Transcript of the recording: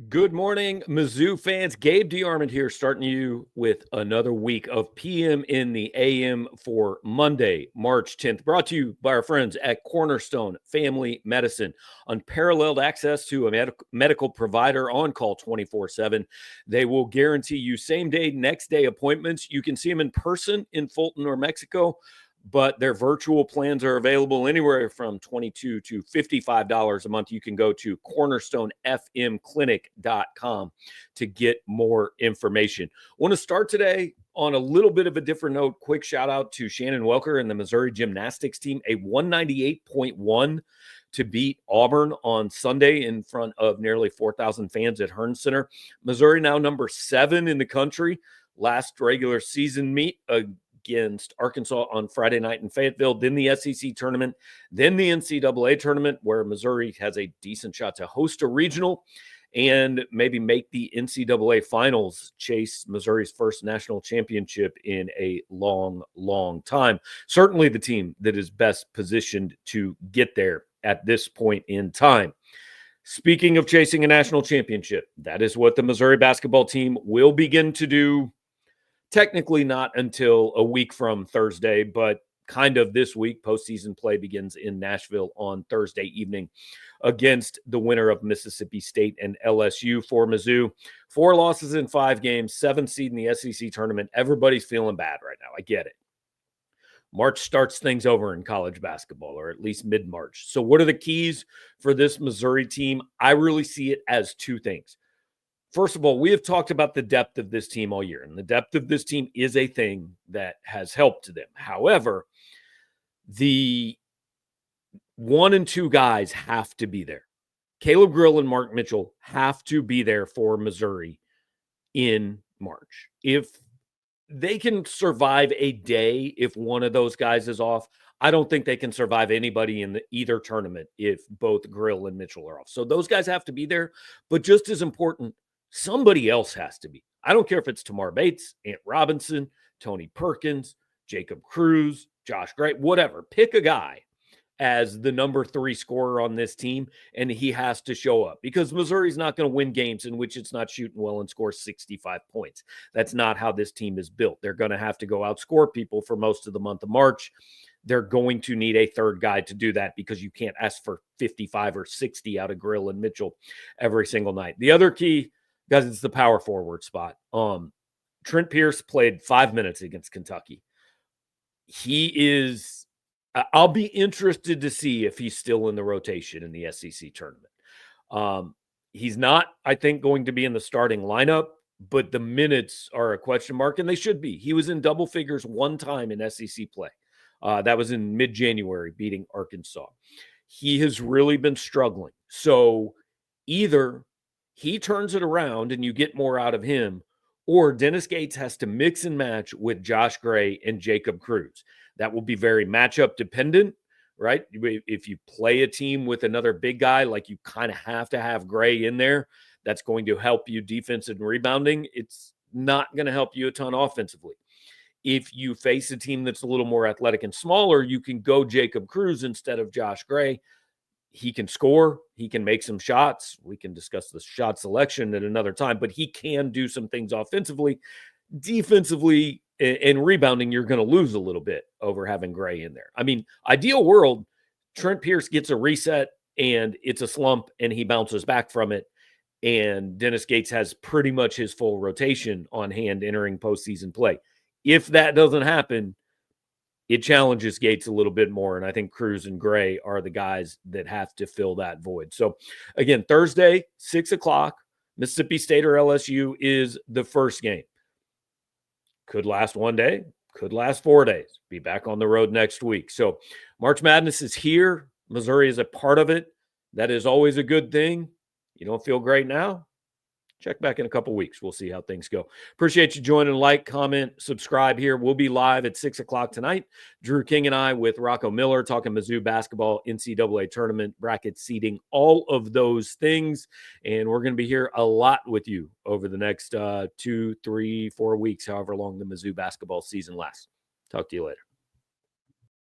Good morning, Mizzou fans. Gabe DeArmond here, starting you with another week of PM in the AM for Monday, March 10th. Brought to you by our friends at Cornerstone Family Medicine. Unparalleled access to a medical provider on call 24/7. They will guarantee you same day, next day appointments. You can see them in person in Fulton or Mexico, but their virtual plans are available anywhere from $22 to $55 a month. You can go to cornerstonefmclinic.com to get more information. I want to start today on a little bit of a different note. Quick shout out to Shannon Welker and the Missouri gymnastics team, a 198.1 to beat Auburn on Sunday in front of nearly 4,000 fans at Hearn Center. Missouri now number 7 in the country. Last regular season meet against Arkansas on Friday night in Fayetteville, then the SEC tournament, then the NCAA tournament, where Missouri has a decent shot to host a regional and maybe make the NCAA finals, chase Missouri's first national championship in a long, long time. Certainly the team that is best positioned to get there at this point in time. Speaking of chasing a national championship, that is what the Missouri basketball team will begin to do. Technically not until a week from Thursday, but kind of this week. Postseason play begins in Nashville on Thursday evening against the winner of Mississippi State and LSU for Mizzou. 4 losses in 5 games, 7th seed in the SEC tournament. Everybody's feeling bad right now. I get it. March starts things over in college basketball, or at least mid-March. So what are the keys for this Missouri team? I really see it as 2 things. First of all, we have talked about the depth of this team all year, and the depth of this team is a thing that has helped them. However, the 1 and 2 guys have to be there. Caleb Grill and Mark Mitchell have to be there for Missouri in March. If they can survive a day if one of those guys is off, I don't think they can survive anybody in either tournament if both Grill and Mitchell are off. So those guys have to be there. But just as important, somebody else has to be. I don't care if it's Tamar Bates, Ant Robinson, Tony Perkins, Jacob Cruz, Josh Gray, whatever. Pick a guy as the number 3 scorer on this team, and he has to show up because Missouri's not going to win games in which it's not shooting well and score 65 points. That's not how this team is built. They're going to have to go outscore people for most of the month of March. They're going to need a third guy to do that because you can't ask for 55 or 60 out of Grill and Mitchell every single night. The other key, guys, it's the power forward spot. Trent Pierce played 5 minutes against Kentucky. I'll be interested to see if he's still in the rotation in the SEC tournament. He's not, I think, going to be in the starting lineup, but the minutes are a question mark, and they should be. He was in double figures 1 time in SEC play. That was in mid-January, beating Arkansas. He has really been struggling. So either he turns it around and you get more out of him, or Dennis Gates has to mix and match with Josh Gray and Jacob Cruz. That will be very matchup dependent, right? If you play a team with another big guy, like you kind of have to have Gray in there, that's going to help you defense and rebounding. It's not going to help you a ton offensively. If you face a team that's a little more athletic and smaller, you can go Jacob Cruz instead of Josh Gray. He can score. He can make some shots. We can discuss the shot selection at another time, but he can do some things offensively. Defensively and rebounding, you're going to lose a little bit over having Gray in there. I mean, ideal world, Trent Pierce gets a reset and it's a slump and he bounces back from it. And Dennis Gates has pretty much his full rotation on hand entering postseason play. If that doesn't happen, it challenges Gates a little bit more. And I think Cruz and Gray are the guys that have to fill that void. So again, Thursday, 6:00, Mississippi State or LSU is the first game. Could last 1 day, could last 4 days. Be back on the road next week. So March Madness is here. Missouri is a part of it. That is always a good thing. You don't feel great now? Check back in a couple weeks. We'll see how things go. Appreciate you joining. Like, comment, subscribe here. We'll be live at 6:00 tonight. Drew King and I with Rocco Miller talking Mizzou basketball, NCAA tournament, bracket seeding, all of those things. And we're going to be here a lot with you over the next 2, 3, 4 weeks, however long the Mizzou basketball season lasts. Talk to you later.